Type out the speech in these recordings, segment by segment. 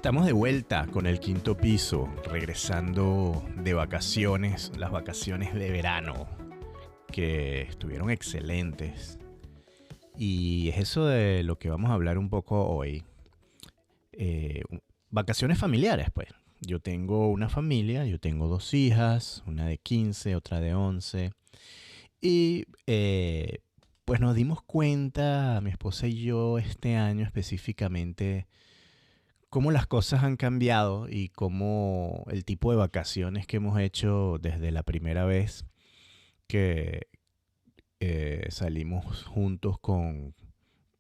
Estamos de vuelta con el quinto piso, regresando de vacaciones, las vacaciones de verano, que estuvieron excelentes. Y es eso de lo que vamos a hablar un poco hoy. Vacaciones familiares, pues. Yo tengo una familia, yo tengo dos hijas, una de 15, otra de 11. Y pues nos dimos cuenta, mi esposa y yo, este año específicamente, cómo las cosas han cambiado y cómo el tipo de vacaciones que hemos hecho desde la primera vez que salimos juntos con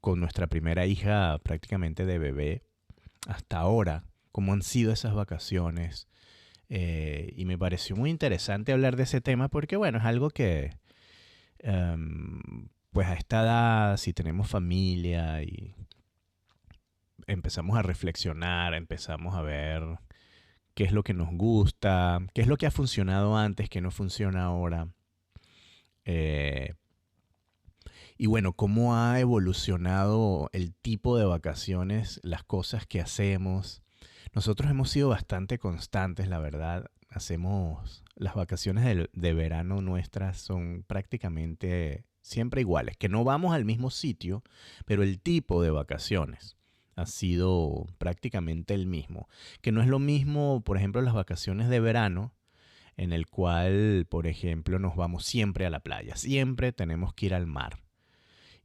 nuestra primera hija prácticamente de bebé hasta ahora, cómo han sido esas vacaciones. Y me pareció muy interesante hablar de ese tema porque, bueno, es algo que, pues a esta edad, si tenemos familia y empezamos a reflexionar, empezamos a ver qué es lo que nos gusta, qué es lo que ha funcionado antes, qué no funciona ahora. Y bueno, cómo ha evolucionado el tipo de vacaciones, las cosas que hacemos. Nosotros hemos sido bastante constantes, la verdad. Hacemos las vacaciones de verano nuestras son prácticamente siempre iguales, que no vamos al mismo sitio, pero el tipo de vacaciones ha sido prácticamente el mismo. Que no es lo mismo, por ejemplo, las vacaciones de verano, en el cual, por ejemplo, nos vamos siempre a la playa. Siempre tenemos que ir al mar.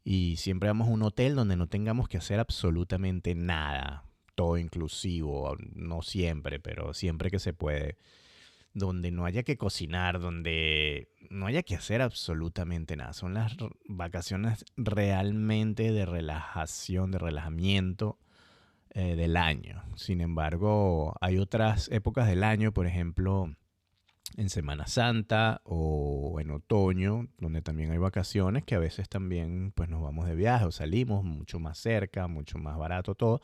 Y siempre vamos a un hotel donde no tengamos que hacer absolutamente nada. Todo inclusivo, no siempre, pero siempre que se puede. Donde no haya que cocinar, donde no haya que hacer absolutamente nada. Son las vacaciones realmente de relajación, de relajamiento del año. Sin embargo, hay otras épocas del año, por ejemplo, en Semana Santa o en otoño, donde también hay vacaciones, que a veces también pues nos vamos de viaje o salimos mucho más cerca, mucho más barato todo.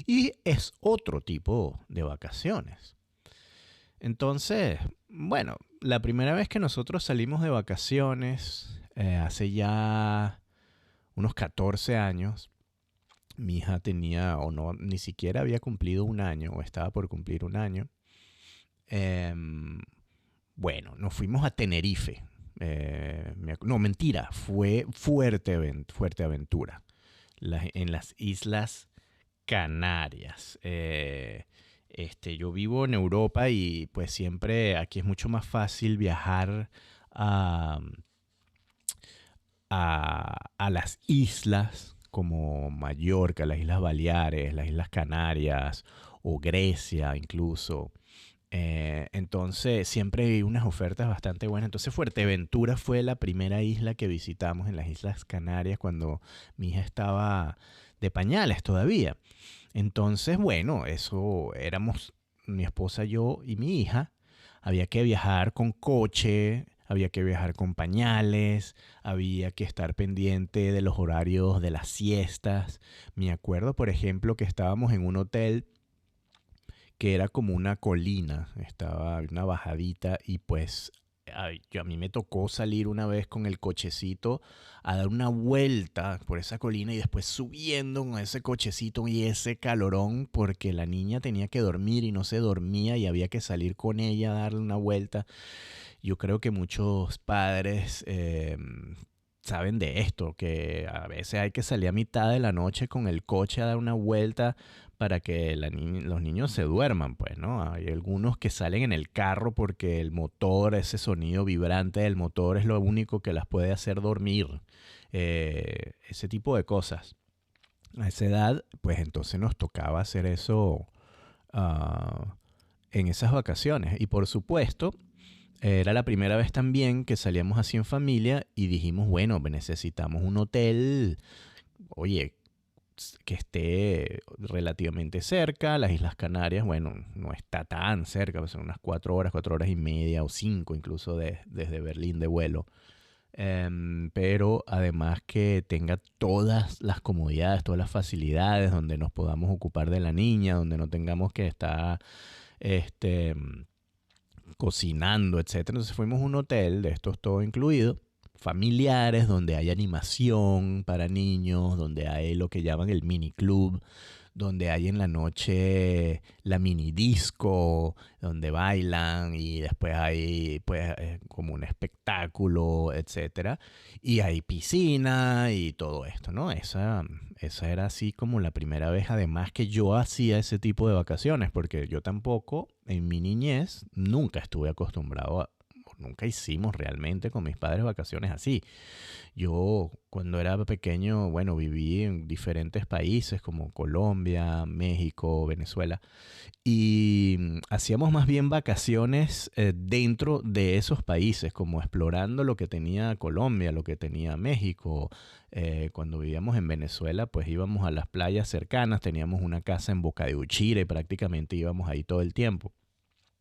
Y es otro tipo de vacaciones. Entonces, bueno, la primera vez que nosotros salimos de vacaciones, hace ya unos 14 años, mi hija tenía, o no, ni siquiera había cumplido un año, o estaba por cumplir un año. Bueno, nos fuimos a Tenerife. No, mentira, fue Fuerteventura, en las Islas Canarias. Yo vivo en Europa y pues siempre aquí es mucho más fácil viajar a, a las islas como Mallorca, las Islas Baleares, las Islas Canarias o Grecia incluso. Entonces siempre hay unas ofertas bastante buenas. Entonces Fuerteventura fue la primera isla que visitamos en las Islas Canarias cuando mi hija estaba de pañales todavía. Entonces, bueno, eso éramos mi esposa, yo y mi hija. Había que viajar con coche, había que viajar con pañales, había que estar pendiente de los horarios de las siestas. Me acuerdo, por ejemplo, que estábamos en un hotel que era como una colina, estaba una bajadita y pues a mí me tocó salir una vez con el cochecito a dar una vuelta por esa colina y después subiendo con ese cochecito y ese calorón porque la niña tenía que dormir y no se dormía y había que salir con ella a darle una vuelta. Yo creo que muchos padres saben de esto, que a veces hay que salir a mitad de la noche con el coche a dar una vuelta para que los niños se duerman, pues, ¿no? Hay algunos que salen en el carro porque el motor, ese sonido vibrante del motor es lo único que las puede hacer dormir. Ese tipo de cosas. A esa edad, pues entonces nos tocaba hacer eso en esas vacaciones. Y por supuesto, era la primera vez también que salíamos así en familia y dijimos, bueno, necesitamos un hotel, oye, que esté relativamente cerca. Las Islas Canarias, bueno, no está tan cerca, son unas 4 horas y media o 5 incluso desde Berlín de vuelo. Pero además que tenga todas las comodidades, todas las facilidades, donde nos podamos ocupar de la niña, donde no tengamos que estar cocinando, etcétera. Entonces fuimos a un hotel de estos todo incluido, familiares, donde hay animación para niños, donde hay lo que llaman el mini club, donde hay en la noche la mini disco, donde bailan y después hay pues como un espectáculo, etcétera. Y hay piscina y todo esto, ¿no? Esa era así como la primera vez, además que yo hacía ese tipo de vacaciones, porque yo tampoco en mi niñez nunca estuve acostumbrado a, nunca hicimos realmente con mis padres vacaciones así. Yo cuando era pequeño, bueno, viví en diferentes países como Colombia, México, Venezuela, y hacíamos más bien vacaciones dentro de esos países, como explorando lo que tenía Colombia, lo que tenía México. Cuando vivíamos en Venezuela, pues íbamos a las playas cercanas, teníamos una casa en Boca de Uchira y prácticamente íbamos ahí todo el tiempo.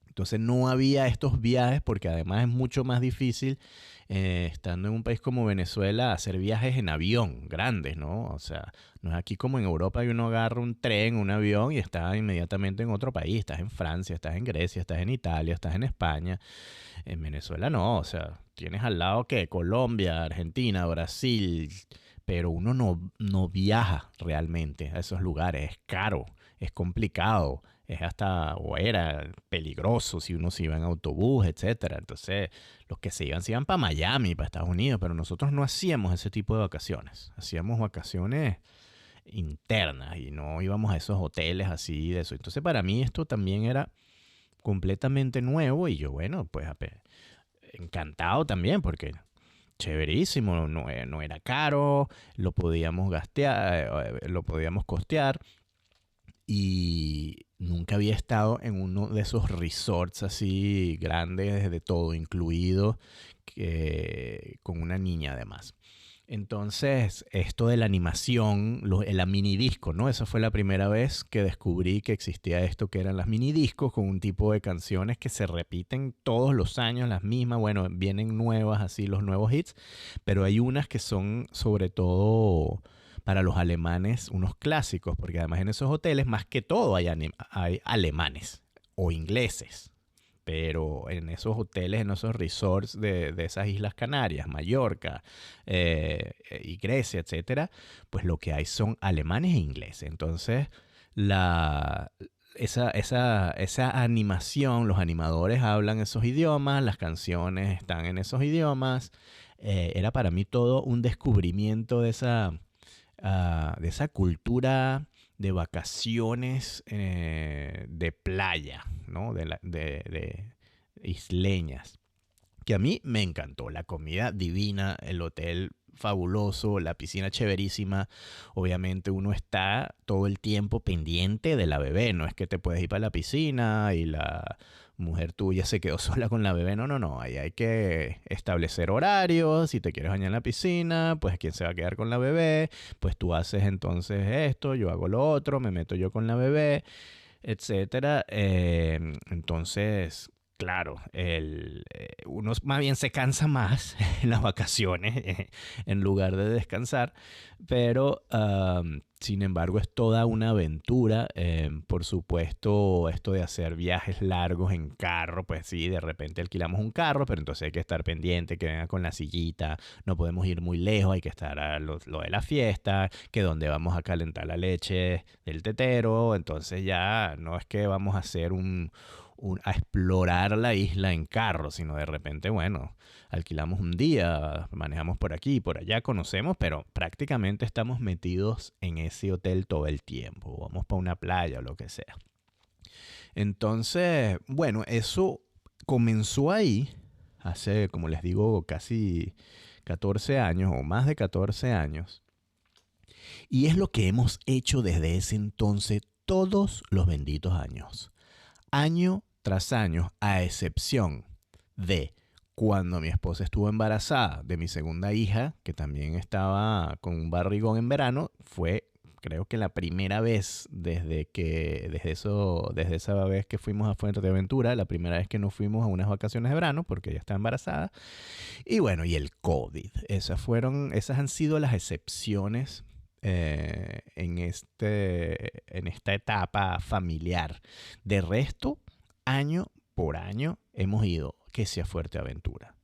Entonces no había estos viajes porque además es mucho más difícil estando en un país como Venezuela hacer viajes en avión grandes, ¿no? O sea, no es aquí como en Europa que uno agarra un tren, un avión y está inmediatamente en otro país. Estás en Francia, estás en Grecia, estás en Italia, estás en España. En Venezuela no, o sea, tienes al lado que Colombia, Argentina, Brasil, pero uno no viaja realmente a esos lugares. Es caro, es complicado, es hasta, o era peligroso si uno se iba en autobús, etcétera. Entonces, los que se iban para Miami, para Estados Unidos, pero nosotros no hacíamos ese tipo de vacaciones. Hacíamos vacaciones internas y no íbamos a esos hoteles así de eso. Entonces, para mí esto también era completamente nuevo y yo, bueno, pues encantado también porque chéverísimo, no era caro, lo podíamos gastear, lo podíamos costear y nunca había estado en uno de esos resorts así grandes de todo incluido con una niña además. Entonces, esto de la animación, la mini disco, ¿no? Esa fue la primera vez que descubrí que existía esto que eran las mini discos con un tipo de canciones que se repiten todos los años, las mismas. Bueno, vienen nuevas, así los nuevos hits, pero hay unas que son sobre todo para los alemanes unos clásicos, porque además en esos hoteles más que todo hay alemanes o ingleses. Pero en esos hoteles, en esos resorts de esas Islas Canarias, Mallorca y Grecia, etcétera, pues lo que hay son alemanes e ingleses. Entonces, la, esa animación, los animadores hablan esos idiomas, las canciones están en esos idiomas. Era para mí todo un descubrimiento de esa cultura de vacaciones de playa, ¿no? De isleñas, que a mí me encantó. La comida divina, el hotel fabuloso, la piscina chéverísima. Obviamente uno está todo el tiempo pendiente de la bebé. No es que te puedes ir para la piscina y la mujer tuya se quedó sola con la bebé. No, no, no. Ahí hay que establecer horarios. Si te quieres bañar en la piscina, pues quién se va a quedar con la bebé. Pues tú haces entonces esto, yo hago lo otro, me meto yo con la bebé, etcétera. Entonces, claro, uno más bien se cansa más en las vacaciones en lugar de descansar, pero sin embargo es toda una aventura. Por supuesto, esto de hacer viajes largos en carro, pues sí, de repente alquilamos un carro, pero entonces hay que estar pendiente, que venga con la sillita, no podemos ir muy lejos, hay que estar a lo de la fiesta, que donde vamos a calentar la leche del tetero, entonces ya no es que vamos a hacer a explorar la isla en carro, sino de repente, bueno, alquilamos un día, manejamos por aquí y por allá, conocemos, pero prácticamente estamos metidos en ese hotel todo el tiempo. Vamos para una playa o lo que sea. Entonces, bueno, eso comenzó ahí, hace, como les digo, casi 14 años o más de 14 años. Y es lo que hemos hecho desde ese entonces todos los benditos años. Año tras año, a excepción de cuando mi esposa estuvo embarazada de mi segunda hija, que también estaba con un barrigón en verano, fue creo que la primera vez desde esa vez que fuimos a Fuerteventura, la primera vez que nos fuimos a unas vacaciones de verano, porque ella está embarazada. Y bueno, y el COVID. Esas han sido las excepciones en esta etapa familiar. De resto, año por año hemos ido, que sea Fuerteventura.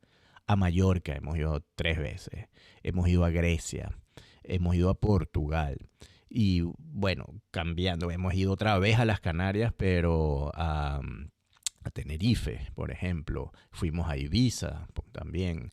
A Mallorca hemos ido 3 veces. Hemos ido a Grecia. Hemos ido a Portugal. Y bueno, cambiando, hemos ido otra vez a las Canarias, pero a Tenerife, por ejemplo. Fuimos a Ibiza también.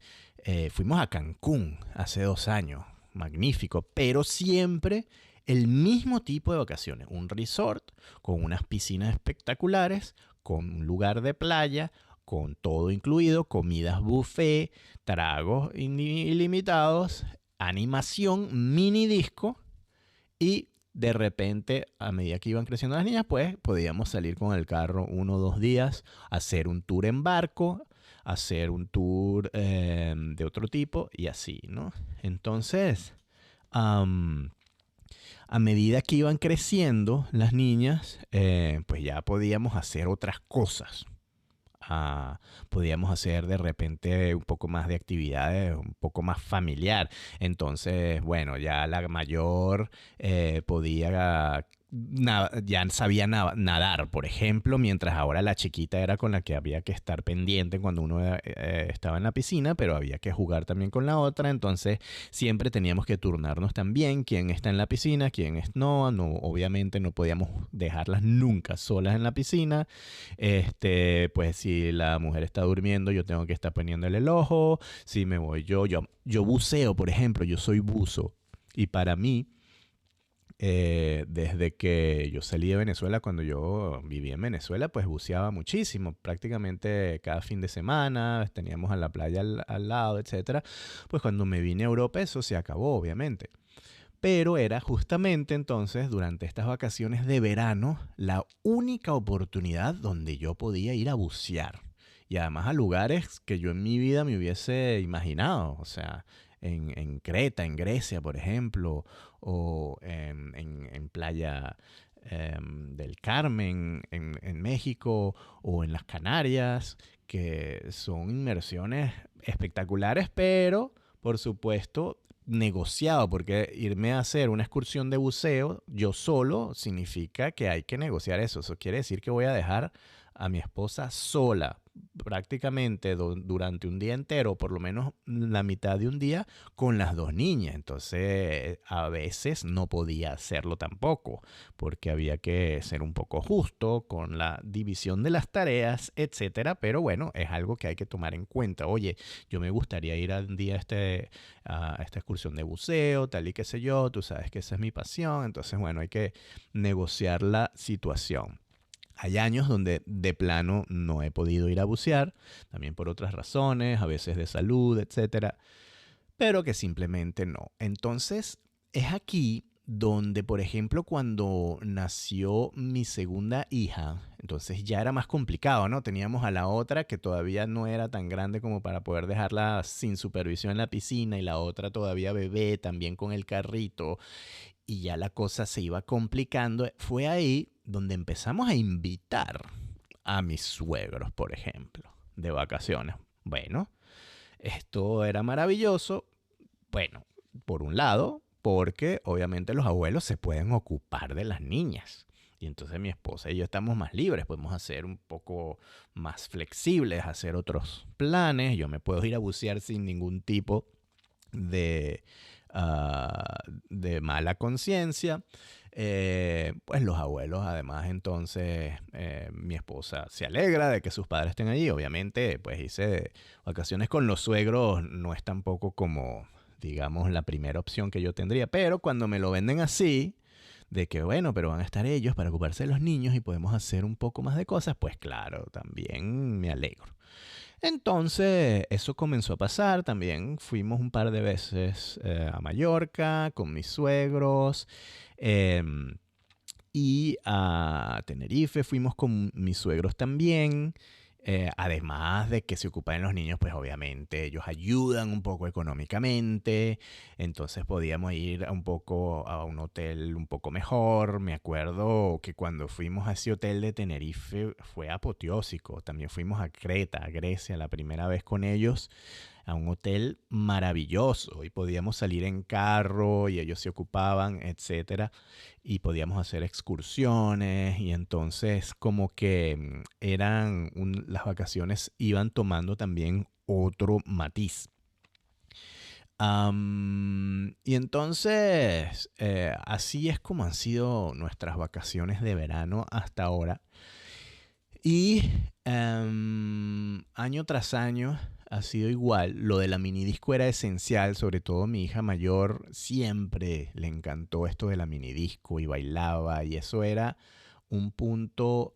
Fuimos a Cancún hace 2 años. Magnífico, pero siempre el mismo tipo de vacaciones. Un resort con unas piscinas espectaculares, con un lugar de playa, con todo incluido, comidas buffet, tragos ilimitados, animación, mini disco y de repente, a medida que iban creciendo las niñas, pues podíamos salir con el carro 1 o 2 días, hacer un tour en barco, hacer un tour de otro tipo y así, ¿no? Entonces, am, a medida que iban creciendo las niñas, pues ya podíamos hacer otras cosas. Podíamos hacer de repente un poco más de actividades, un poco más familiar. Entonces, bueno, ya la mayor podía, ya sabía nadar, por ejemplo, mientras ahora la chiquita era con la que había que estar pendiente cuando uno estaba en la piscina, pero había que jugar también con la otra. Entonces, siempre teníamos que turnarnos también quién está en la piscina, quién es no, obviamente no podíamos dejarlas nunca solas en la piscina. Pues si la mujer está durmiendo, yo tengo que estar poniéndole el ojo. Si me voy yo buceo, por ejemplo, yo soy buzo. Y para mí, desde que yo salí de Venezuela, cuando yo vivía en Venezuela, pues buceaba muchísimo. Prácticamente cada fin de semana teníamos a la playa al lado, etcétera. Pues cuando me vine a Europa, eso se acabó, obviamente. Pero era justamente entonces, durante estas vacaciones de verano, la única oportunidad donde yo podía ir a bucear. Y además a lugares que yo en mi vida me hubiese imaginado. O sea, en Creta, en Grecia, por ejemplo, o en Playa del Carmen, en México, o en las Canarias, que son inmersiones espectaculares, pero por supuesto negociado, porque irme a hacer una excursión de buceo yo solo significa que hay que negociar eso. Eso quiere decir que voy a dejar a mi esposa sola prácticamente durante un día entero, por lo menos la mitad de un día, con las 2 niñas. Entonces, a veces no podía hacerlo tampoco, porque había que ser un poco justo con la división de las tareas, etcétera. Pero bueno, es algo que hay que tomar en cuenta. Oye, yo me gustaría ir un día a esta excursión de buceo, tal y qué sé yo, tú sabes que esa es mi pasión. Entonces, bueno, hay que negociar la situación. Hay años donde de plano no he podido ir a bucear, también por otras razones, a veces de salud, etcétera, pero que simplemente no. Entonces, es aquí donde, por ejemplo, cuando nació mi segunda hija, entonces ya era más complicado, ¿no? Teníamos a la otra que todavía no era tan grande como para poder dejarla sin supervisión en la piscina y la otra todavía bebé, también con el carrito, y ya la cosa se iba complicando. Fue ahí donde empezamos a invitar a mis suegros, por ejemplo, de vacaciones. Bueno, esto era maravilloso. Bueno, por un lado, porque obviamente los abuelos se pueden ocupar de las niñas. Y entonces mi esposa y yo estamos más libres, podemos hacer un poco más flexibles, hacer otros planes. Yo me puedo ir a bucear sin ningún tipo de, de mala conciencia. Pues los abuelos, además, entonces mi esposa se alegra de que sus padres estén allí. Obviamente, pues hice vacaciones con los suegros, no es tampoco como, digamos, la primera opción que yo tendría. Pero cuando me lo venden así, de que bueno, pero van a estar ellos para ocuparse de los niños y podemos hacer un poco más de cosas, pues claro, también me alegro. Entonces, eso comenzó a pasar. También fuimos un par de veces a Mallorca con mis suegros. em, y a Tenerife fuimos con mis suegros también. Además de que se ocupan de los niños, pues obviamente ellos ayudan un poco económicamente. Entonces podíamos ir un poco a un hotel un poco mejor. Me acuerdo que cuando fuimos a ese hotel de Tenerife fue apoteósico. También fuimos a Creta, a Grecia, la primera vez con ellos, a un hotel maravilloso, y podíamos salir en carro y ellos se ocupaban, etcétera, y podíamos hacer excursiones. Y entonces como que las vacaciones iban tomando también otro matiz. Y entonces, así es como han sido nuestras vacaciones de verano hasta ahora. Y año tras año ha sido igual. Lo de la minidisco era esencial, sobre todo mi hija mayor siempre le encantó esto de la minidisco y bailaba, y eso era un punto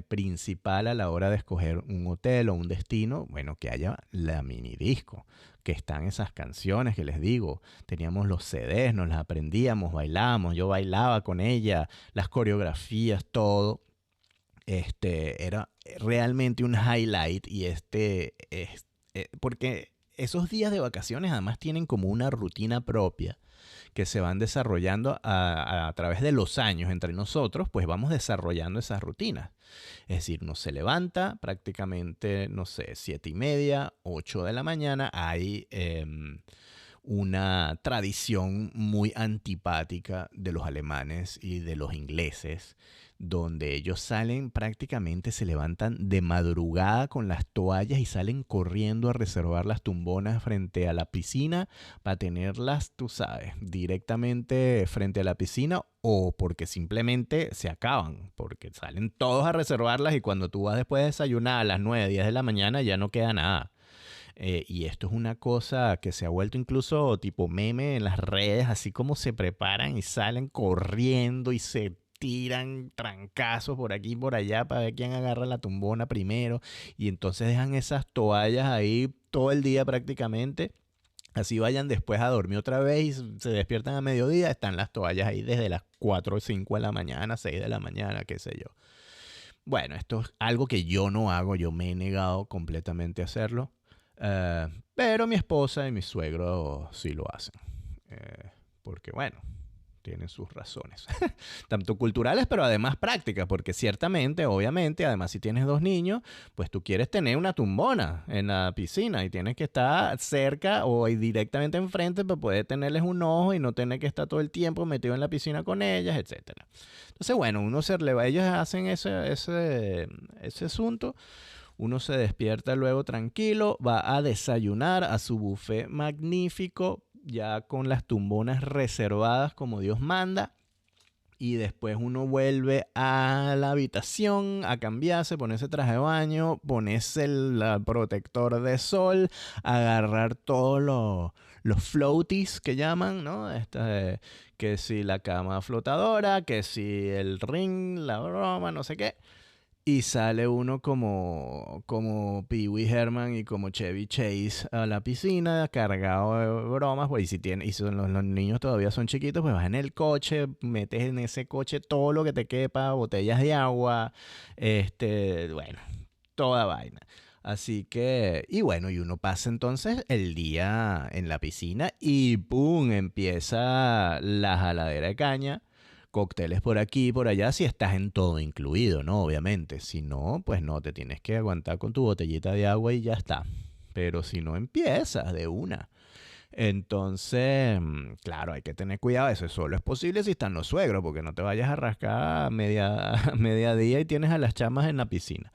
principal a la hora de escoger un hotel o un destino. Bueno, que haya la minidisco, que están esas canciones que les digo. Teníamos los CDs, nos las aprendíamos, bailábamos, yo bailaba con ella, las coreografías, todo. Era realmente un highlight, y porque esos días de vacaciones además tienen como una rutina propia que se van desarrollando a través de los años. Entre nosotros pues vamos desarrollando esas rutinas. Es decir, uno se levanta prácticamente, no sé, 7:30, 8 de la mañana. Hay una tradición muy antipática de los alemanes y de los ingleses, donde ellos salen, prácticamente se levantan de madrugada con las toallas y salen corriendo a reservar las tumbonas frente a la piscina para tenerlas, tú sabes, directamente frente a la piscina, o porque simplemente se acaban, porque salen todos a reservarlas y cuando tú vas después de desayunar a las 9, 10 de la mañana ya no queda nada. Y esto es una cosa que se ha vuelto incluso tipo meme en las redes, así como se preparan y salen corriendo y se tiran trancazos por aquí y por allá para ver quién agarra la tumbona primero, y entonces dejan esas toallas ahí todo el día prácticamente. Así vayan después a dormir otra vez y se despiertan a mediodía, están las toallas ahí desde las 4 o 5 de la mañana, 6 de la mañana, qué sé yo. Bueno, esto es algo que yo no hago, yo me he negado completamente a hacerlo. Pero mi esposa y mi suegro sí lo hacen. Porque bueno, tienen sus razones. Tanto culturales, pero además prácticas. Porque ciertamente, obviamente, además si tienes 2 niños, pues tú quieres tener una tumbona en la piscina y tienes que estar cerca o directamente enfrente para poder tenerles un ojo y no tener que estar todo el tiempo metido en la piscina con ellas, etcétera. Entonces, bueno, ellos hacen ese asunto. Uno se despierta luego tranquilo, va a desayunar a su buffet magnífico, ya con las tumbonas reservadas como Dios manda. Y después uno vuelve a la habitación a cambiarse, ponerse traje de baño, ponerse el protector de sol, agarrar todos los floaties que llaman, ¿no? Que si la cama flotadora, que si el ring, la broma, no sé qué. Y sale uno como Pee Wee Herman y como Chevy Chase a la piscina, cargado de bromas. Pues, y si los niños todavía son chiquitos, pues vas en el coche, metes en ese coche todo lo que te quepa, botellas de agua, bueno, toda vaina. Así que, y bueno, y uno pasa entonces el día en la piscina y ¡pum! Empieza la jaladera de caña. Cócteles por aquí y por allá si estás en todo incluido, ¿no? Obviamente. Si no, pues no, te tienes que aguantar con tu botellita de agua y ya está. Pero si no, empiezas de una. Entonces, claro, hay que tener cuidado. Eso solo es posible si están los suegros, porque no te vayas a rascar a mediodía y tienes a las chamas en la piscina.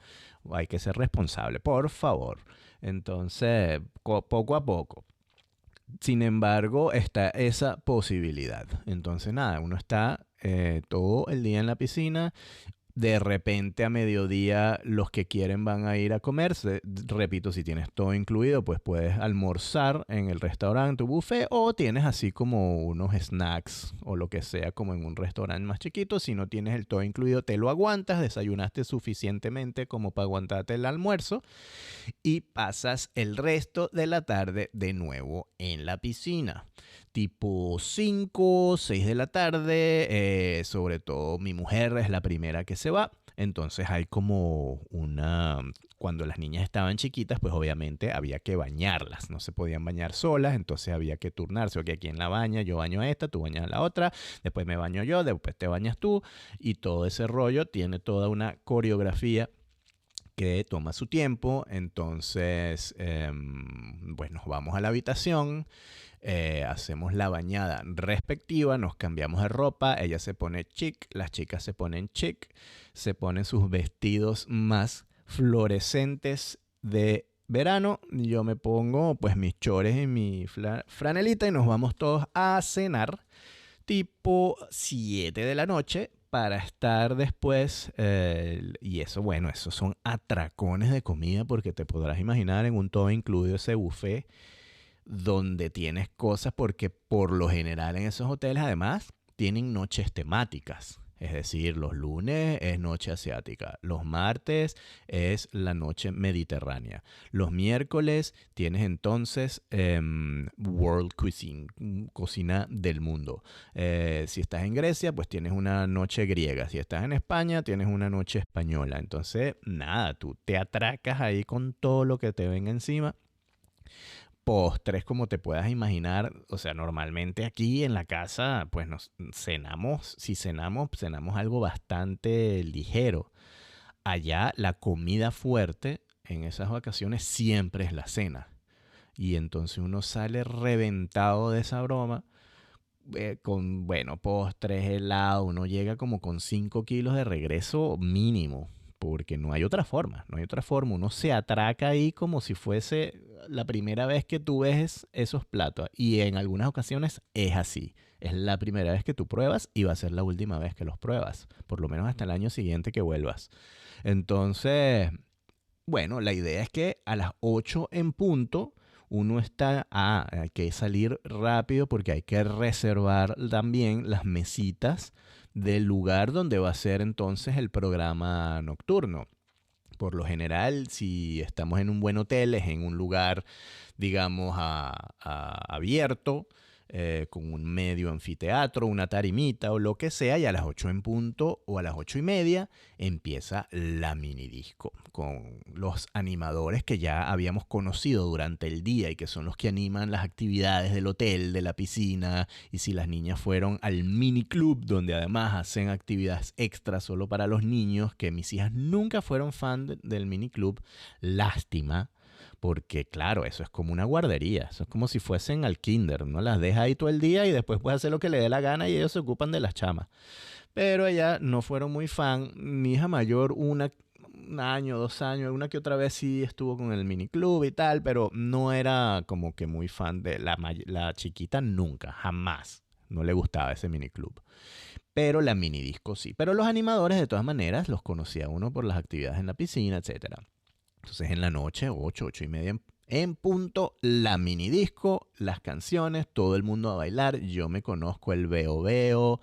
Hay que ser responsable, por favor. Entonces, poco a poco. Sin embargo, está esa posibilidad. Entonces, nada, uno está todo el día en la piscina. De repente a mediodía los que quieren van a ir a comerse. Repito, si tienes todo incluido, pues puedes almorzar en el restaurante o buffet, o tienes así como unos snacks o lo que sea como en un restaurante más chiquito. Si no tienes el todo incluido, te lo aguantas, desayunaste suficientemente como para aguantarte el almuerzo y pasas el resto de la tarde de nuevo en la piscina. Tipo 5, 6 de la tarde, sobre todo mi mujer es la primera que se va. Entonces hay como cuando las niñas estaban chiquitas, pues obviamente había que bañarlas, no se podían bañar solas, entonces había que turnarse, ok, ¿quién la baña? Yo baño a esta, tú bañas a la otra, después me baño yo, después te bañas tú, y todo ese rollo tiene toda una coreografía que toma su tiempo. Entonces, pues nos vamos a la habitación, hacemos la bañada respectiva, nos cambiamos de ropa, ella se pone chic, las chicas se ponen chic, se ponen sus vestidos más fluorescentes de verano, yo me pongo pues mis chores y mi franelita y nos vamos todos a cenar tipo 7 de la noche para estar después, y eso, bueno, esos son atracones de comida porque te podrás imaginar en un todo incluido ese buffet donde tienes cosas porque por lo general en esos hoteles además tienen noches temáticas. Es decir, los lunes es noche asiática, los martes es la noche mediterránea, los miércoles tienes entonces World Cuisine, cocina del mundo. Si estás en Grecia, pues tienes una noche griega, si estás en España, tienes una noche española. Entonces, nada, tú te atracas ahí con todo lo que te venga encima. Postres, como te puedas imaginar, o sea, normalmente aquí en la casa, pues nos cenamos, si cenamos, cenamos algo bastante ligero. Allá la comida fuerte en esas vacaciones siempre es la cena. Y entonces uno sale reventado de esa broma con, bueno, postres, helado, uno llega como con 5 kilos de regreso mínimo, porque no hay otra forma, no hay otra forma. Uno se atraca ahí como si fuese la primera vez que tú ves esos platos. Y en algunas ocasiones es así. Es la primera vez que tú pruebas y va a ser la última vez que los pruebas, por lo menos hasta el año siguiente que vuelvas. Entonces, bueno, la idea es que a las 8 en punto uno está, hay que salir rápido porque hay que reservar también las mesitas del lugar donde va a ser entonces el programa nocturno. Por lo general, si estamos en un buen hotel, es en un lugar, digamos, abierto, con un medio anfiteatro, una tarimita o lo que sea, y a las 8 en punto o a las 8:30 empieza la mini disco con los animadores que ya habíamos conocido durante el día y que son los que animan las actividades del hotel, de la piscina, y si las niñas fueron al mini club donde además hacen actividades extras solo para los niños, que mis hijas nunca fueron fan del mini club, lástima. Porque claro, eso es como una guardería, eso es como si fuesen al kinder, ¿no? Las deja ahí todo el día y después puede hacer lo que le dé la gana y ellos se ocupan de las chamas. Pero ellas no fueron muy fan. Mi hija mayor, un año, 2 años, una que otra vez sí estuvo con el miniclub y tal, pero no era como que muy fan de la chiquita nunca, jamás. No le gustaba ese miniclub. Pero la mini disco sí. Pero los animadores de todas maneras los conocía uno por las actividades en la piscina, etcétera. Entonces en la noche, 8:30 en punto, la mini disco, las canciones, todo el mundo a bailar. Yo me conozco el Veo Veo,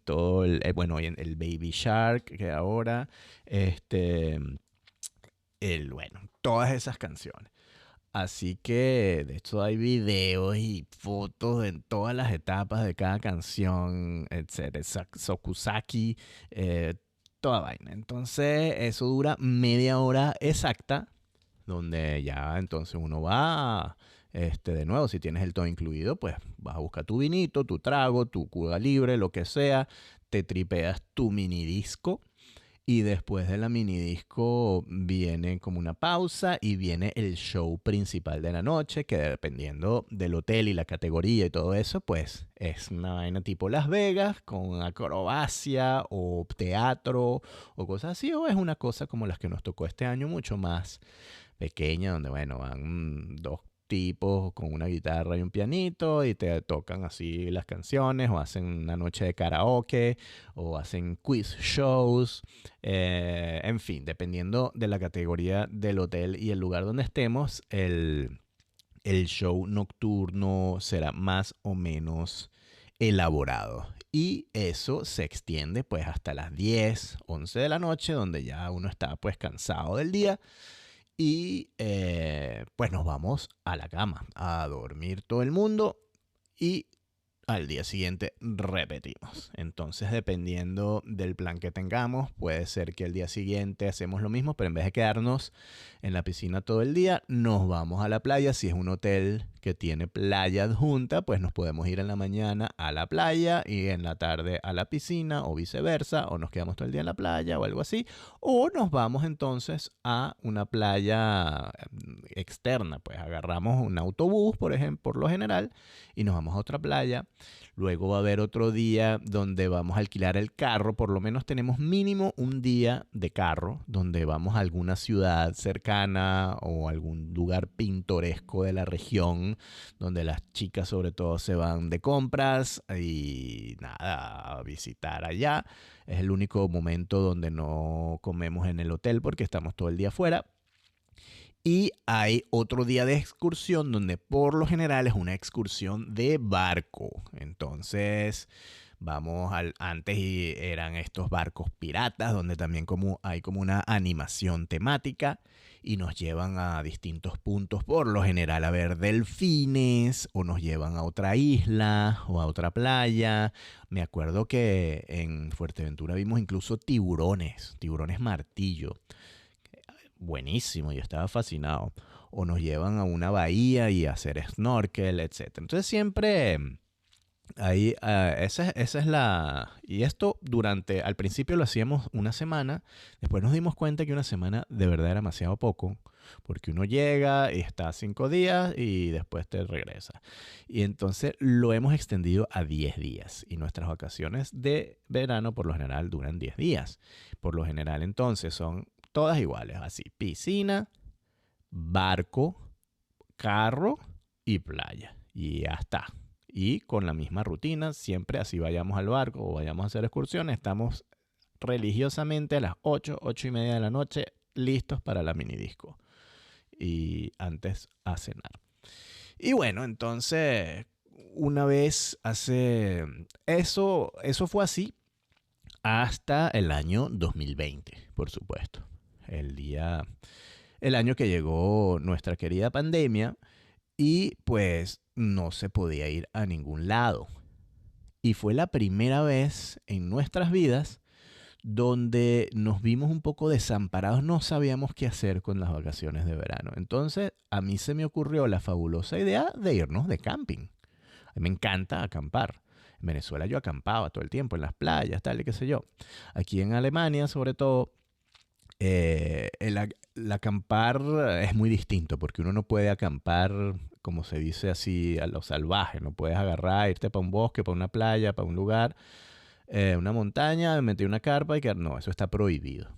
todo bueno, el Baby Shark, que ahora, este, bueno, todas esas canciones. Así que de hecho hay videos y fotos en todas las etapas de cada canción, etcétera. Sokusaki, toda vaina. Entonces eso dura media hora exacta, donde ya entonces uno va, de nuevo, si tienes el todo incluido, pues vas a buscar tu vinito, tu trago, tu Cuba libre, lo que sea, te tripeas tu mini disco y después de la mini disco viene como una pausa y viene el show principal de la noche, que dependiendo del hotel y la categoría y todo eso, pues es una vaina tipo Las Vegas con acrobacia o teatro o cosas así, o es una cosa como las que nos tocó este año, mucho más pequeña, donde bueno, van dos tipos con una guitarra y un pianito y te tocan así las canciones o hacen una noche de karaoke o hacen quiz shows, en fin, dependiendo de la categoría del hotel y el lugar donde estemos, el show nocturno será más o menos elaborado. Y eso se extiende pues hasta las 10, 11 de la noche, donde ya uno está pues cansado del día. Y pues nos vamos a la cama, a dormir todo el mundo y al día siguiente repetimos. Entonces, dependiendo del plan que tengamos, puede ser que el día siguiente hacemos lo mismo, pero en vez de quedarnos en la piscina todo el día, nos vamos a la playa. Si es un hotel que tiene playa adjunta, pues nos podemos ir en la mañana a la playa y en la tarde a la piscina o viceversa, o nos quedamos todo el día en la playa o algo así, o nos vamos entonces a una playa externa, pues agarramos un autobús, por ejemplo, por lo general, y nos vamos a otra playa Luego va a haber otro día donde vamos a alquilar el carro. Por lo menos tenemos mínimo un día de carro donde vamos a alguna ciudad cercana o algún lugar pintoresco de la región donde las chicas sobre todo se van de compras y nada, a visitar allá. Es el único momento donde no comemos en el hotel porque estamos todo el día afuera. Y hay otro día de excursión donde por lo general es una excursión de barco. Entonces vamos antes y eran estos barcos piratas donde también hay como una animación temática y nos llevan a distintos puntos, por lo general a ver delfines o nos llevan a otra isla o a otra playa. Me acuerdo que en Fuerteventura vimos incluso tiburones martillo. Buenísimo, yo estaba fascinado. O nos llevan a una bahía y a hacer snorkel, etcétera. Entonces siempre ahí, esa es la... Y esto al principio lo hacíamos una semana, después nos dimos cuenta que una semana de verdad era demasiado poco, porque uno llega y está 5 días y después te regresa. Y entonces lo hemos extendido a 10 días y nuestras vacaciones de verano por lo general duran 10 días. Por lo general entonces son todas iguales, así, piscina, barco, carro y playa. Y ya está. Y con la misma rutina, siempre así vayamos al barco o vayamos a hacer excursiones, estamos religiosamente a las 8:30 de la noche listos para la minidisco. Y antes a cenar. Y bueno, entonces, una vez hace... Eso fue así hasta el año 2020, por supuesto. El año que llegó nuestra querida pandemia y pues no se podía ir a ningún lado. Y fue la primera vez en nuestras vidas donde nos vimos un poco desamparados, no sabíamos qué hacer con las vacaciones de verano. Entonces a mí se me ocurrió la fabulosa idea de irnos de camping. A mí me encanta acampar. En Venezuela yo acampaba todo el tiempo en las playas, tal y qué sé yo. Aquí en Alemania, sobre todo, el acampar es muy distinto porque uno no puede acampar, como se dice así, a lo salvaje. No puedes agarrar, irte para un bosque, para una playa, para un lugar, una montaña, meter una carpa y quedar. No, eso está prohibido.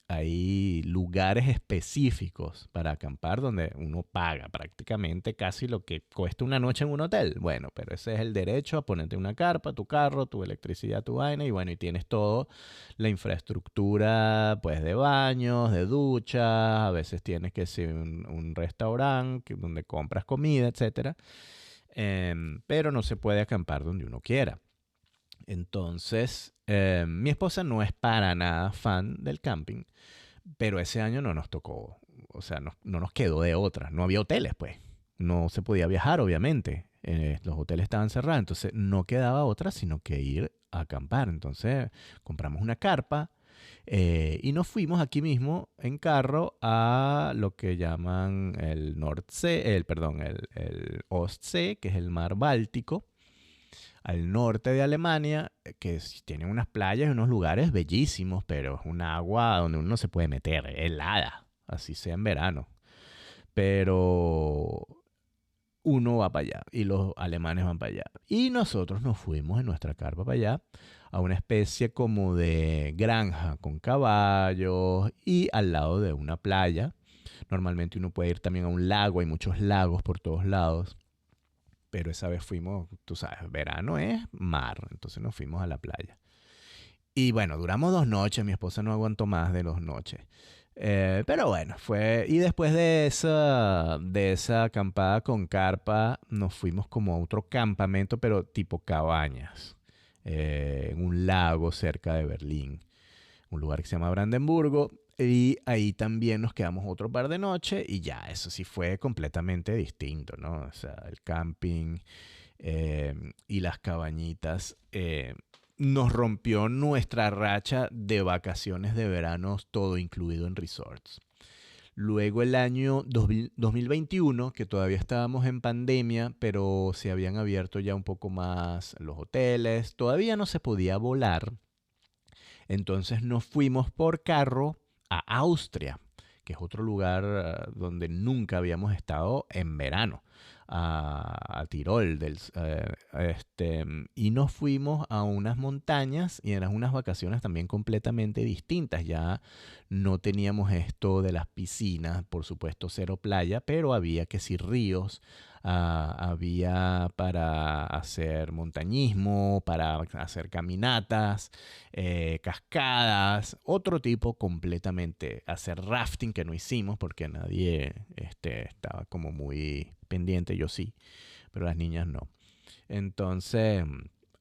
Hay lugares específicos para acampar donde uno paga prácticamente casi lo que cuesta una noche en un hotel. Bueno, pero ese es el derecho a ponerte una carpa, tu carro, tu electricidad, tu vaina y bueno, y tienes todo la infraestructura pues de baños, de duchas, a veces tienes que ser un restaurante donde compras comida, etcétera. Pero no se puede acampar donde uno quiera. Entonces, mi esposa no es para nada fan del camping, pero ese año no nos tocó, o sea, no nos quedó de otra. No había hoteles, pues. No se podía viajar, obviamente. Los hoteles estaban cerrados, entonces no quedaba otra sino que ir a acampar. Entonces compramos una carpa y nos fuimos aquí mismo en carro a lo que llaman el Nordsee, el Ostsee, que es el mar Báltico al norte de Alemania, que tiene unas playas y unos lugares bellísimos, pero es un agua donde uno no se puede meter, helada, así sea en verano. Pero uno va para allá y los alemanes van para allá. Y nosotros nos fuimos en nuestra carpa para allá a una especie como de granja con caballos y al lado de una playa. Normalmente uno puede ir también a un lago, hay muchos lagos por todos lados. Pero esa vez fuimos, tú sabes, verano es mar, entonces nos fuimos a la playa. Y bueno, duramos 2 noches, mi esposa no aguantó más de 2 noches. Pero bueno, fue... Y después de esa acampada con carpa, nos fuimos como a otro campamento, pero tipo cabañas, en un lago cerca de Berlín, un lugar que se llama Brandenburgo. Y ahí también nos quedamos otro par de noches y ya, eso sí fue completamente distinto, ¿no? O sea, el camping y las cabañitas nos rompió nuestra racha de vacaciones de verano, todo incluido en resorts. Luego el año 2021, que todavía estábamos en pandemia, pero se habían abierto ya un poco más los hoteles, todavía no se podía volar, entonces nos fuimos por carro a Austria, que es otro lugar donde nunca habíamos estado en verano. a Tirol y nos fuimos a unas montañas y eran unas vacaciones también completamente distintas. Ya no teníamos esto de las piscinas, por supuesto cero playa, pero había que sí ríos, había para hacer montañismo, para hacer caminatas, cascadas, otro tipo completamente, hacer rafting que no hicimos porque nadie estaba como muy pendiente, yo sí, pero las niñas no. Entonces,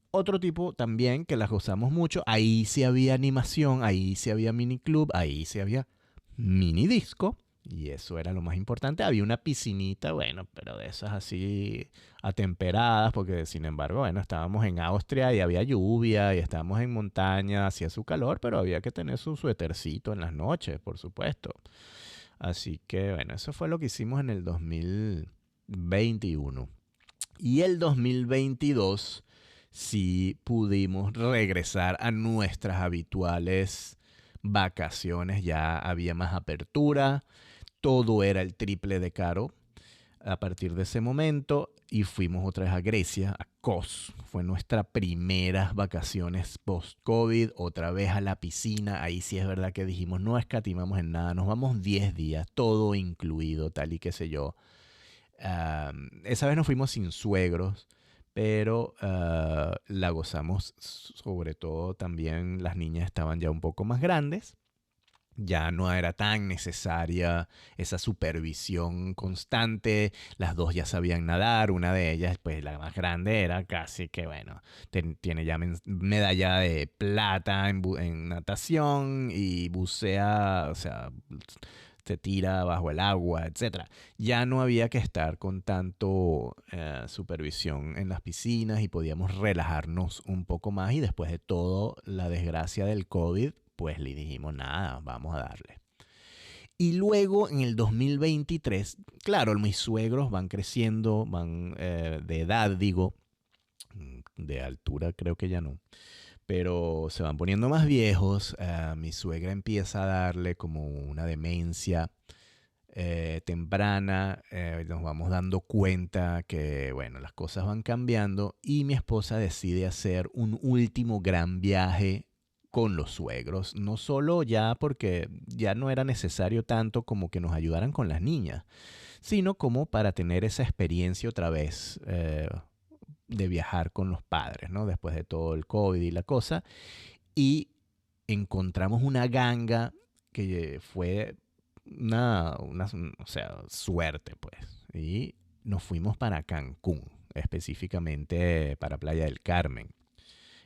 otro tipo también que las gozamos mucho, ahí sí había animación, ahí sí había miniclub, ahí sí había mini disco. Y eso era lo más importante. Había una piscinita, bueno, pero de esas así atemperadas, porque sin embargo, bueno, estábamos en Austria y había lluvia y estábamos en montaña, hacía su calor, pero había que tener su suétercito en las noches, por supuesto. Así que, bueno, eso fue lo que hicimos en el 2021. Y el 2022 sí pudimos regresar a nuestras habituales vacaciones, ya había más apertura, todo era el triple de caro a partir de ese momento y fuimos otra vez a Grecia, a Kos. Fue nuestra primera vacaciones post-COVID, otra vez a la piscina. Ahí sí es verdad que dijimos, no escatimamos en nada, nos vamos 10 días, todo incluido, tal y qué sé yo. Esa vez nos fuimos sin suegros, pero la gozamos, sobre todo también las niñas estaban ya un poco más grandes. Ya no era tan necesaria esa supervisión constante. Las dos ya sabían nadar. Una de ellas, pues la más grande, era casi que, bueno, tiene ya medalla de plata en natación y bucea, o sea, se tira bajo el agua, etcétera. Ya no había que estar con tanto supervisión en las piscinas y podíamos relajarnos un poco más. Y después de todo la desgracia del COVID, pues le dijimos, nada, vamos a darle. Y luego en el 2023, claro, mis suegros van creciendo, van de edad, digo, de altura creo que ya no, pero se van poniendo más viejos. Mi suegra empieza a darle como una demencia temprana. Nos vamos dando cuenta que, bueno, las cosas van cambiando y mi esposa decide hacer un último gran viaje con los suegros, no solo ya porque ya no era necesario tanto como que nos ayudaran con las niñas, sino como para tener esa experiencia otra vez de viajar con los padres, ¿no? Después de todo el COVID y la cosa. Y encontramos una ganga que fue o sea, suerte, pues. Y nos fuimos para Cancún, específicamente para Playa del Carmen,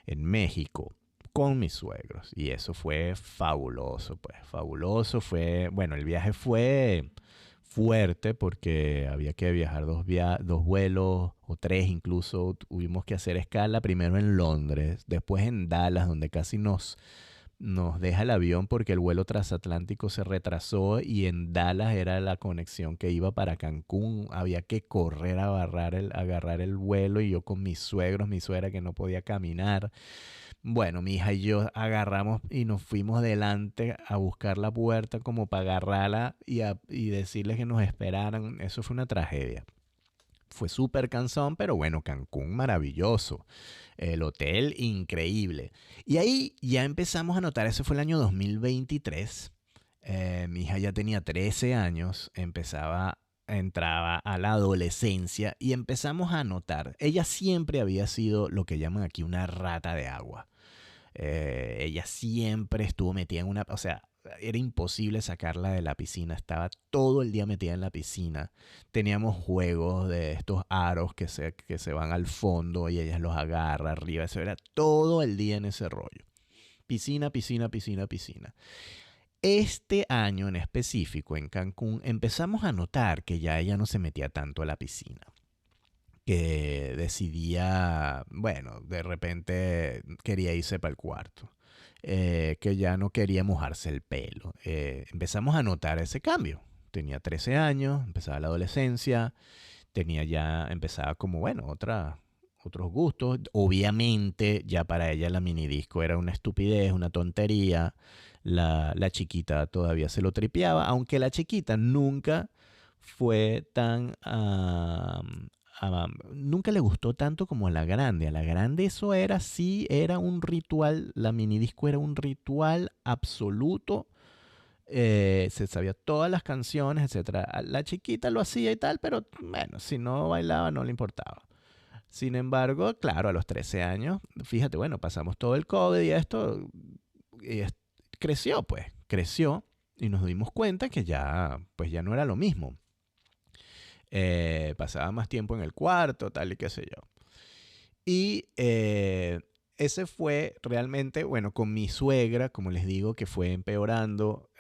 en México, con mis suegros. Y eso fue fabuloso, pues. Fabuloso fue, bueno, el viaje fue fuerte porque había que viajar dos vuelos o tres incluso. Tuvimos que hacer escala primero en Londres, después en Dallas, donde casi nos deja el avión porque el vuelo transatlántico se retrasó y en Dallas era la conexión que iba para Cancún. Había que correr a agarrar el vuelo y yo con mis suegros, mi suegra que no podía caminar. Bueno, mi hija y yo agarramos y nos fuimos adelante a buscar la puerta como para agarrarla y decirles que nos esperaran. Eso fue una tragedia. Fue súper cansón, pero bueno, Cancún maravilloso. El hotel increíble. Y ahí ya empezamos a notar, eso fue el año 2023. Mi hija ya tenía 13 años, entraba a la adolescencia y empezamos a notar, ella siempre había sido lo que llaman aquí una rata de agua. Ella siempre estuvo metida en una, o sea, era imposible sacarla de la piscina, estaba todo el día metida en la piscina. Teníamos juegos de estos aros que se van al fondo y ella los agarra arriba, eso era todo el día en ese rollo. Piscina, piscina, piscina, piscina. Este año en específico en Cancún empezamos a notar que ya ella no se metía tanto a la piscina, que decidía, bueno, de repente quería irse para el cuarto, que ya no quería mojarse el pelo. Empezamos a notar ese cambio. Tenía 13 años, empezaba la adolescencia, empezaba como, bueno, otros gustos. Obviamente ya para ella la minidisco era una estupidez, una tontería. La chiquita todavía se lo tripeaba, aunque la chiquita nunca fue tan... nunca le gustó tanto como a la grande. A la grande eso era, sí, era un ritual. La minidisco era un ritual absoluto. Se sabía todas las canciones, etcétera. La chiquita lo hacía y tal, pero bueno, si no bailaba no le importaba. Sin embargo, claro, a los 13 años, fíjate, bueno, pasamos todo el COVID y esto, y creció, pues, creció y nos dimos cuenta que ya, pues ya no era lo mismo. Pasaba más tiempo en el cuarto, tal y qué sé yo. Y ese fue realmente, bueno, con mi suegra, como les digo, que fue empeorando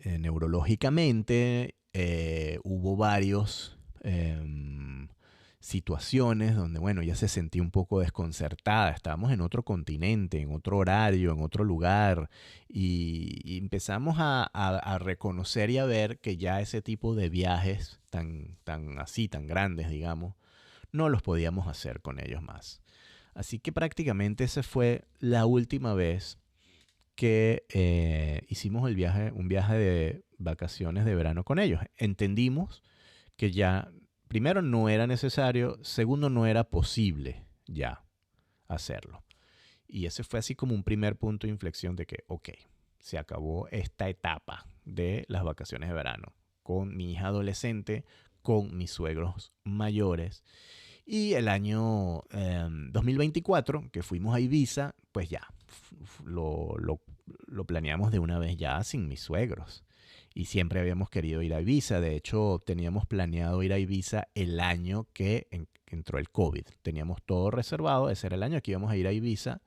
neurológicamente. Hubo varios situaciones donde, bueno, ella se sentía un poco desconcertada. Estábamos en otro continente, en otro horario, en otro lugar. Y empezamos a reconocer y a ver que ya ese tipo de viajes tan grandes, digamos, no los podíamos hacer con ellos más. Así que prácticamente esa fue la última vez que hicimos un viaje de vacaciones de verano con ellos. Entendimos que ya, primero, no era necesario, segundo, no era posible ya hacerlo. Y ese fue así como un primer punto de inflexión de que, ok, se acabó esta etapa de las vacaciones de verano con mi hija adolescente, con mis suegros mayores. Y el año 2024, que fuimos a Ibiza, pues ya, lo planeamos de una vez ya sin mis suegros. Y siempre habíamos querido ir a Ibiza. De hecho, teníamos planeado ir a Ibiza el año que entró el COVID. Teníamos todo reservado. Ese era el año que íbamos a ir a Ibiza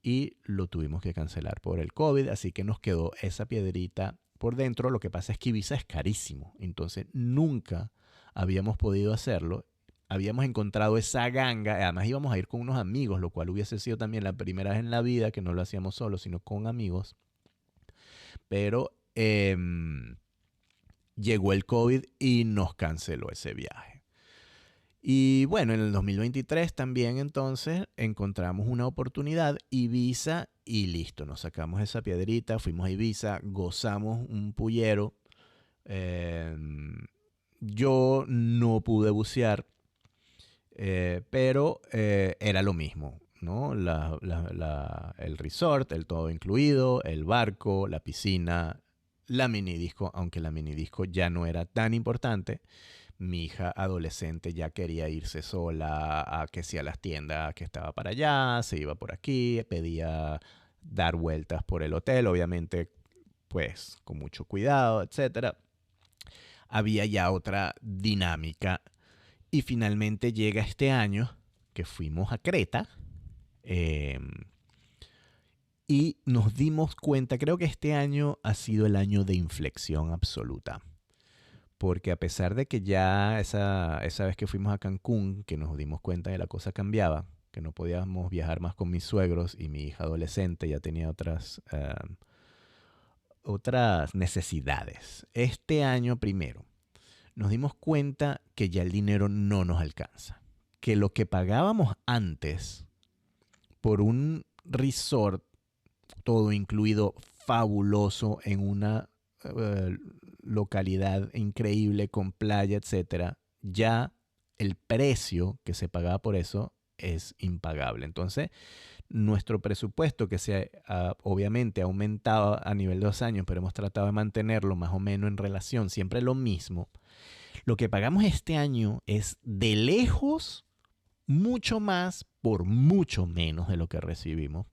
y lo tuvimos que cancelar por el COVID. Así que nos quedó esa piedrita por dentro. Lo que pasa es que Ibiza es carísimo. Entonces, nunca habíamos podido hacerlo. Habíamos encontrado esa ganga, además íbamos a ir con unos amigos, lo cual hubiese sido también la primera vez en la vida que no lo hacíamos solos, sino con amigos. Pero llegó el COVID y nos canceló ese viaje. Y bueno, en el 2023 también entonces encontramos una oportunidad, Ibiza, y listo, nos sacamos esa piedrita, fuimos a Ibiza, gozamos un pullero. Yo no pude bucear. Pero era lo mismo, ¿no? El resort, el todo incluido, el barco, la piscina, la minidisco, aunque la minidisco ya no era tan importante. Mi hija adolescente ya quería irse sola que si a las tiendas que estaba para allá, se iba por aquí, pedía dar vueltas por el hotel, obviamente pues con mucho cuidado, etcétera. Había ya otra dinámica. Y finalmente llega este año que fuimos a Creta y nos dimos cuenta, creo que este año ha sido el año de inflexión absoluta. Porque a pesar de que ya esa vez que fuimos a Cancún, que nos dimos cuenta que la cosa cambiaba, que no podíamos viajar más con mis suegros y mi hija adolescente ya tenía otras necesidades. Este año primero nos dimos cuenta que ya el dinero no nos alcanza. Que lo que pagábamos antes por un resort, todo incluido, fabuloso, en una localidad increíble, con playa, etcétera, ya el precio que se pagaba por eso es impagable. Entonces, nuestro presupuesto, que se obviamente ha aumentado a nivel de 2 años, pero hemos tratado de mantenerlo más o menos en relación, siempre lo mismo. Lo que pagamos este año es de lejos mucho más por mucho menos de lo que recibimos.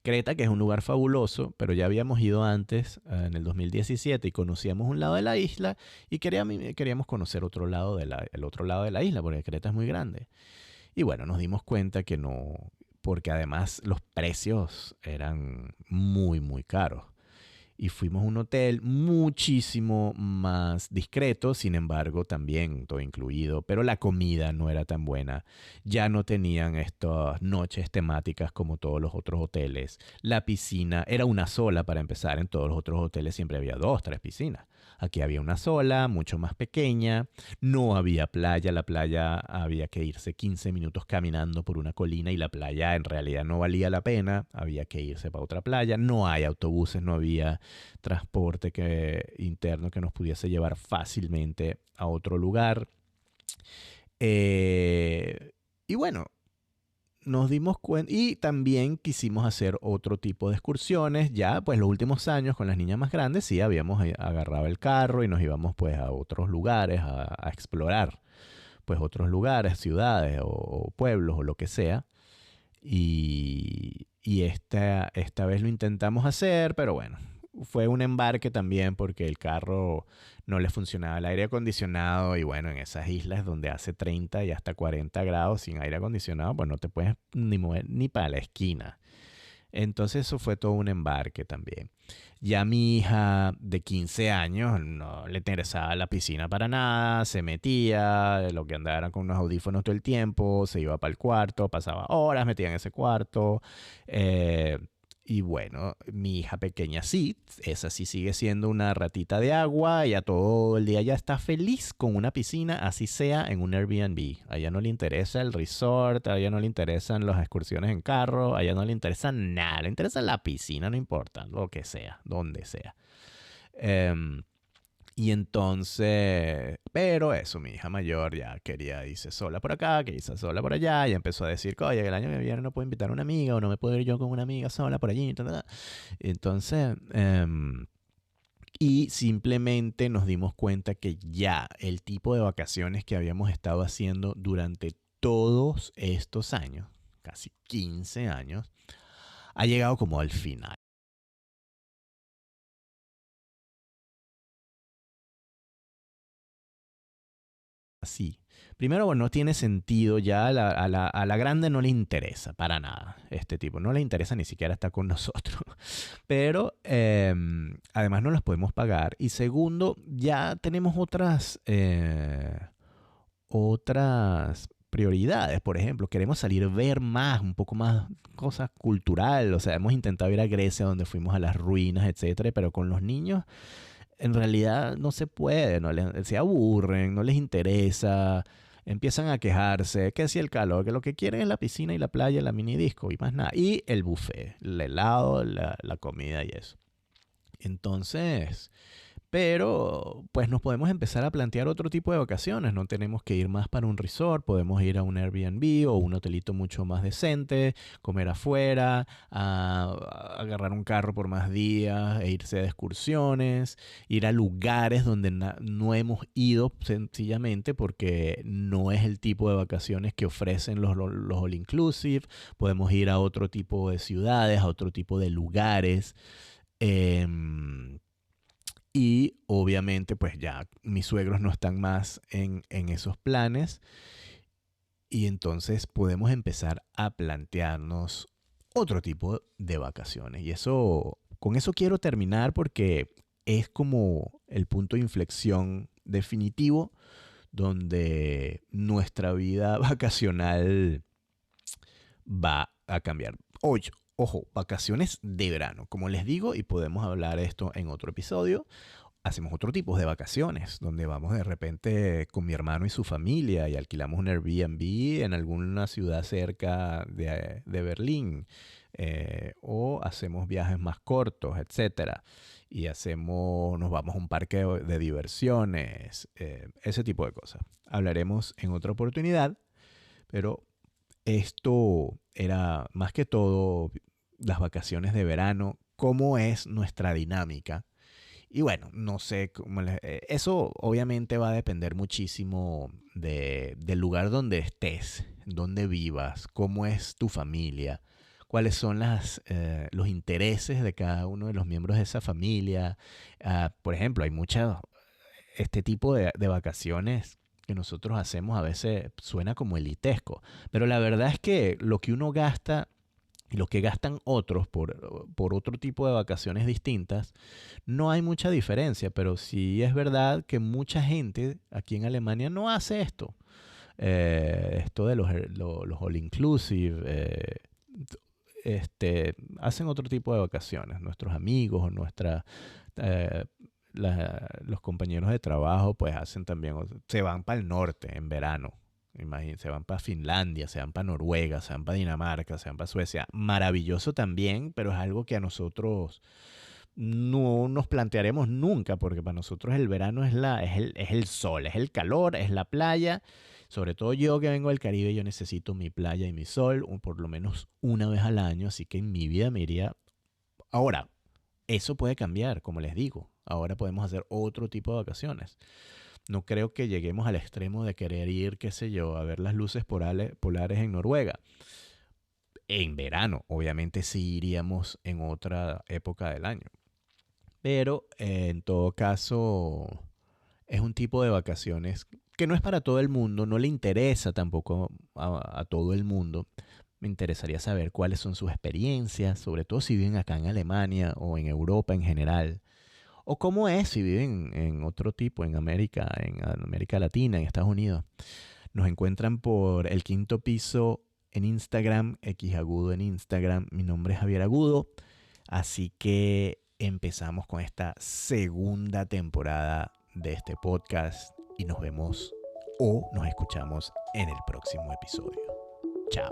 Creta, que es un lugar fabuloso, pero ya habíamos ido antes, en el 2017, y conocíamos un lado de la isla y queríamos conocer el otro lado de la isla, porque Creta es muy grande. Y bueno, nos dimos cuenta que no, porque además los precios eran muy, muy caros. Y fuimos a un hotel muchísimo más discreto, sin embargo también todo incluido, pero la comida no era tan buena. Ya no tenían estas noches temáticas como todos los otros hoteles. La piscina era una sola para empezar, en todos los otros hoteles siempre había 2, 3 piscinas. Aquí había una sola, mucho más pequeña, no había playa, la playa había que irse 15 minutos caminando por una colina y la playa en realidad no valía la pena, había que irse para otra playa, no hay autobuses, no había transporte interno que nos pudiese llevar fácilmente a otro lugar. Y bueno, nos dimos cuenta y también quisimos hacer otro tipo de excursiones. Ya, pues los últimos años con las niñas más grandes sí habíamos agarrado el carro y nos íbamos pues a otros lugares a explorar, pues otros lugares, ciudades o pueblos o lo que sea. Y esta vez lo intentamos hacer, pero bueno, fue un embarque también porque el carro no le funcionaba el aire acondicionado y bueno, en esas islas donde hace 30 y hasta 40 grados sin aire acondicionado, pues no te puedes ni mover ni para la esquina. Entonces eso fue todo un embarque también. Ya mi hija de 15 años no le interesaba la piscina para nada, se metía, lo que andaba era con unos audífonos todo el tiempo, se iba para el cuarto, pasaba horas metida en ese cuarto. eh, y bueno, mi hija pequeña sí, esa sí sigue siendo una ratita de agua, ella todo el día ya está feliz con una piscina, así sea en un Airbnb. A ella no le interesa el resort, a ella no le interesan las excursiones en carro, a ella no le interesa nada, le interesa la piscina, no importa, lo que sea, donde sea. Em, y entonces, pero eso, mi hija mayor ya quería irse sola por acá, que irse sola por allá, y empezó a decir, oye, el año que viene no puedo invitar a una amiga, o no me puedo ir yo con una amiga sola por allí. Entonces, y simplemente nos dimos cuenta que ya el tipo de vacaciones que habíamos estado haciendo durante todos estos años, casi 15 años, ha llegado como al final. Así. Primero, bueno, no tiene sentido ya, a la grande no le interesa para nada este tipo, no le interesa ni siquiera estar con nosotros, pero además no las podemos pagar. Y segundo, ya tenemos otras prioridades, por ejemplo, queremos salir a ver más, un poco más cosas cultural, o sea, hemos intentado ir a Grecia donde fuimos a las ruinas, etcétera, pero con los niños en realidad no se puede, se aburren, no les interesa, empiezan a quejarse, que si el calor, que lo que quieren es la piscina y la playa, la mini disco y más nada. Y el buffet, el helado, la comida y eso. Entonces, pero pues nos podemos empezar a plantear otro tipo de vacaciones. No tenemos que ir más para un resort, podemos ir a un Airbnb o un hotelito mucho más decente, comer afuera, agarrar un carro por más días e irse de excursiones, ir a lugares donde no hemos ido sencillamente porque no es el tipo de vacaciones que ofrecen los all inclusive. Podemos ir a otro tipo de ciudades, a otro tipo de lugares. em, y obviamente, pues ya mis suegros no están más en esos planes. Y entonces podemos empezar a plantearnos otro tipo de vacaciones. Y eso, con eso quiero terminar porque es como el punto de inflexión definitivo donde nuestra vida vacacional va a cambiar. Oye, ojo, vacaciones de verano, como les digo, y podemos hablar de esto en otro episodio. Hacemos otro tipo de vacaciones, donde vamos de repente con mi hermano y su familia y alquilamos un Airbnb en alguna ciudad cerca de Berlín, o hacemos viajes más cortos, etcétera. Y nos vamos a un parque de diversiones, ese tipo de cosas. Hablaremos en otra oportunidad, pero esto era más que todo las vacaciones de verano, cómo es nuestra dinámica. Y bueno, no sé, eso obviamente va a depender muchísimo del lugar donde estés, donde vivas, cómo es tu familia, cuáles son los intereses de cada uno de los miembros de esa familia. Por ejemplo, hay este tipo de vacaciones que nosotros hacemos a veces suena como elitesco, pero la verdad es que lo que uno gasta y lo que gastan otros por otro tipo de vacaciones distintas, no hay mucha diferencia, pero sí es verdad que mucha gente aquí en Alemania no hace esto. Esto de los all inclusive, hacen otro tipo de vacaciones. Nuestros amigos o nuestra, eh, los compañeros de trabajo pues hacen también, se van para el norte en verano. Imagínense, se van para Finlandia, se van para Noruega, se van para Dinamarca, se van para Suecia. Maravilloso también, pero es algo que a nosotros no nos plantearemos nunca, porque para nosotros el verano es el sol, es el calor, es la playa. Sobre todo yo que vengo del Caribe, yo necesito mi playa y mi sol por lo menos una vez al año, así que en mi vida me iría. Ahora, eso puede cambiar, como les digo. Ahora podemos hacer otro tipo de vacaciones. No creo que lleguemos al extremo de querer ir, qué sé yo, a ver las luces polares en Noruega. En verano, obviamente sí iríamos en otra época del año. Pero en todo caso, es un tipo de vacaciones que no es para todo el mundo, no le interesa tampoco a todo el mundo. Me interesaría saber cuáles son sus experiencias, sobre todo si viven acá en Alemania o en Europa en general. O cómo es si viven en otro tipo, en América Latina, en Estados Unidos. Nos encuentran por El Quinto Piso en Instagram, Xagudo en Instagram. Mi nombre es Javier Agudo. Así que empezamos con esta segunda temporada de este podcast y nos vemos o nos escuchamos en el próximo episodio. Chao.